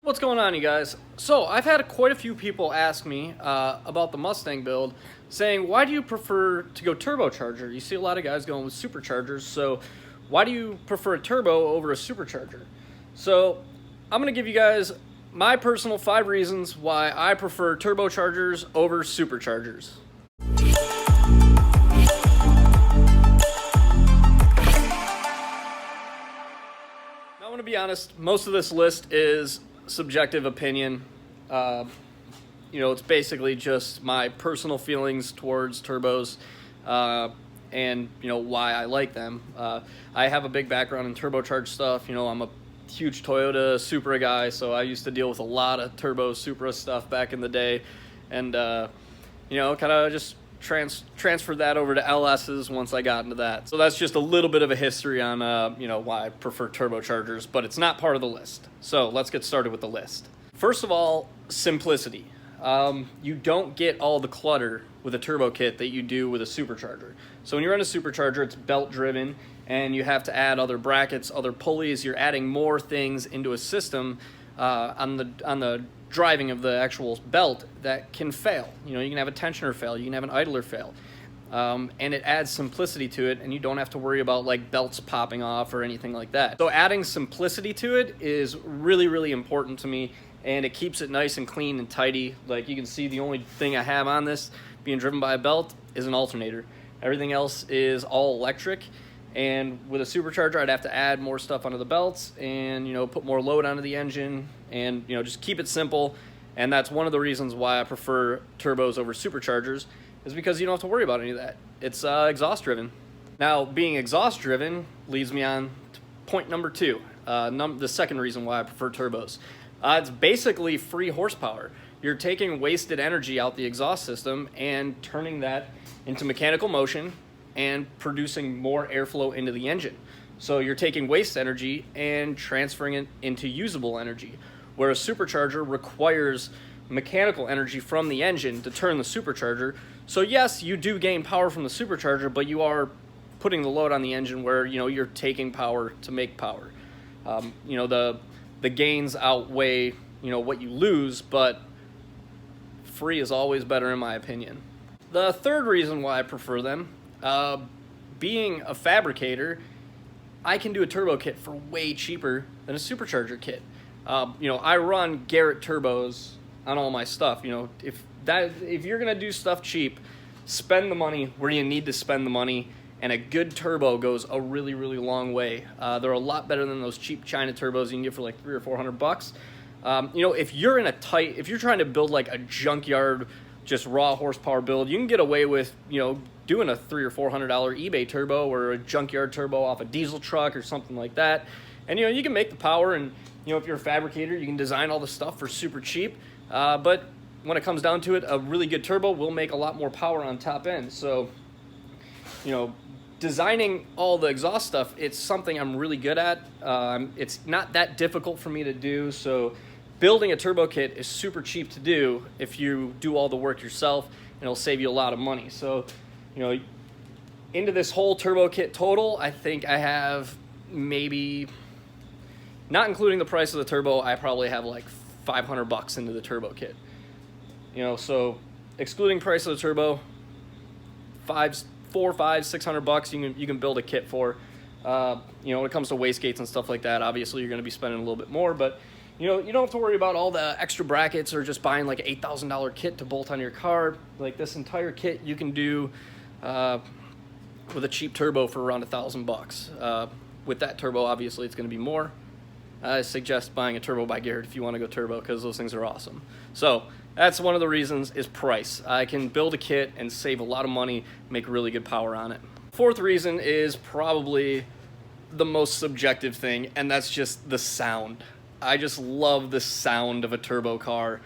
What's going on, you guys? So I've had quite a few people ask me about the Mustang build, saying, why do you prefer to go turbocharger? You see a lot of guys going with superchargers, so why do you prefer a turbo over a supercharger? So I'm going to give you guys my personal 5 reasons why I prefer turbochargers over superchargers. Now, I'm going to be honest, most of this list is subjective opinion. It's basically just my personal feelings towards turbos, and why I like them. I have a big background in turbocharged stuff. I'm a huge Toyota Supra guy, so I used to deal with a lot of turbo Supra stuff back in the day, and kind of just transferred that over to LS's once I got into that. So that's just a little bit of a history on why I prefer turbochargers, but it's not part of the list. So let's get started with the list. First of all, simplicity. You don't get all the clutter with a turbo kit that you do with a supercharger. So when you're in a supercharger, it's belt driven and you have to add other brackets, other pulleys. You're adding more things into a system on the driving of the actual belt that can fail. You can have a tensioner fail, you can have an idler fail, and it adds simplicity to it, and you don't have to worry about like belts popping off or anything like that. So adding simplicity to it is really, really important to me, and it keeps it nice and clean and tidy. Like you can see, the only thing I have on this being driven by a belt is an alternator. Everything else is all electric. And with a supercharger, I'd have to add more stuff onto the belts and, put more load onto the engine and, just keep it simple. And that's one of the reasons why I prefer turbos over superchargers, is because you don't have to worry about any of that. It's exhaust driven. Now, being exhaust driven leads me on to point number 2, the second reason why I prefer turbos. It's basically free horsepower. You're taking wasted energy out the exhaust system and turning that into mechanical motion and producing more airflow into the engine. So you're taking waste energy and transferring it into usable energy, where a supercharger requires mechanical energy from the engine to turn the supercharger. So yes, you do gain power from the supercharger, but you are putting the load on the engine where you're taking power to make power. The gains outweigh what you lose, but free is always better in my opinion. The third reason why I prefer them, being a fabricator, I can do a turbo kit for way cheaper than a supercharger kit. I run Garrett turbos on all my stuff. If you're gonna do stuff cheap, spend the money where you need to spend the money, and a good turbo goes a really, really long way. They're a lot better than those cheap China turbos you can get for like $300 or $400. If you're trying to build like a junkyard, just raw horsepower build, you can get away with doing a $300 or $400 eBay turbo or a junkyard turbo off a diesel truck or something like that. And you can make the power, and if you're a fabricator, you can design all the stuff for super cheap. But when it comes down to it, a really good turbo will make a lot more power on top end. So designing all the exhaust stuff, it's something I'm really good at. It's not that difficult for me to do. So building a turbo kit is super cheap to do if you do all the work yourself, and it'll save you a lot of money. So, into this whole turbo kit total, I think I have maybe, not including the price of the turbo, I probably have like $500 into the turbo kit. So excluding price of the turbo, $400, $500, $600 you can build a kit for. When it comes to wastegates and stuff like that, obviously you're going to be spending a little bit more, but you don't have to worry about all the extra brackets or just buying like an $8,000 kit to bolt on your car. Like this entire kit you can do with a cheap turbo for around $1,000. With that turbo, obviously it's going to be more. I suggest buying a turbo by Garrett if you want to go turbo, because those things are awesome. So that's one of the reasons, is price. I can build a kit and save a lot of money, make really good power on it. Fourth reason is probably the most subjective thing, and that's just the sound. I just love the sound of a turbo car.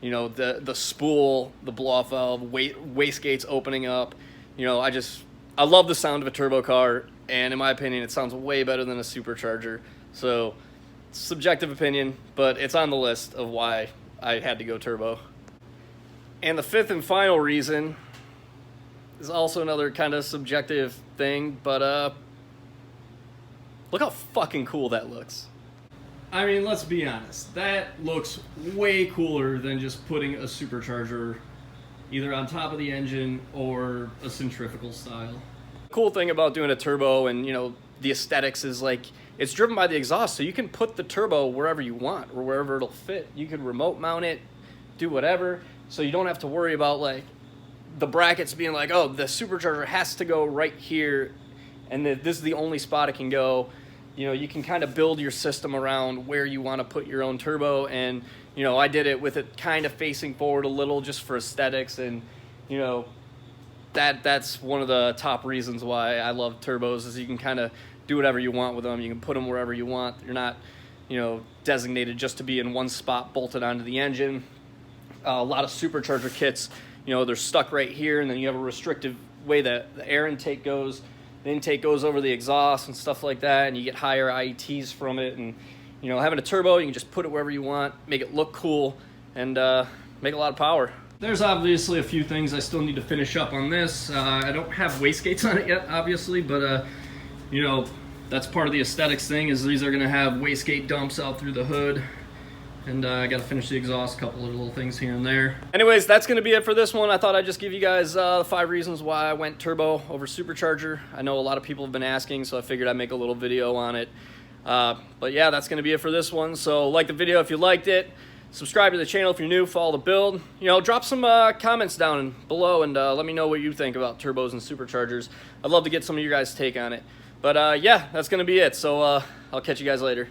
The spool, the blow-off valve, wastegates opening up. I love the sound of a turbo car, and in my opinion, it sounds way better than a supercharger. So, subjective opinion, but it's on the list of why I had to go turbo. And the fifth and final reason is also another kind of subjective thing, but look how fucking cool that looks. I mean, let's be honest. That looks way cooler than just putting a supercharger either on top of the engine or a centrifugal style. The cool thing about doing a turbo and, you know, the aesthetics is like it's driven by the exhaust, so you can put the turbo wherever you want or wherever it'll fit. You can remote mount it, do whatever, so you don't have to worry about like the brackets being like, oh, the supercharger has to go right here and this is the only spot it can go. You know, you can kind of build your system around where you want to put your own turbo. And, you know, I did it with it kind of facing forward a little just for aesthetics. And, you know, that's one of the top reasons why I love turbos is you can kind of do whatever you want with them. You can put them wherever you want. You're not, you know, designated just to be in one spot bolted onto the engine. A lot of supercharger kits, you know, they're stuck right here, and then you have a restrictive way that the air intake goes. The intake goes over the exhaust and stuff like that, and you get higher IETs from it. And, you know, having a turbo, you can just put it wherever you want, make it look cool, and make a lot of power. There's obviously a few things I still need to finish up on this. I don't have wastegates on it yet, obviously, but, you know, that's part of the aesthetics thing is these are going to have wastegate dumps out through the hood. And I got to finish the exhaust, a couple of little things here and there. Anyways, that's going to be it for this one. I thought I'd just give you guys 5 reasons why I went turbo over supercharger. I know a lot of people have been asking, so I figured I'd make a little video on it. But yeah, that's going to be it for this one. So like the video if you liked it. Subscribe to the channel if you're new. Follow the build. You know, drop some comments down below and let me know what you think about turbos and superchargers. I'd love to get some of your guys' take on it. But yeah, that's going to be it. So I'll catch you guys later.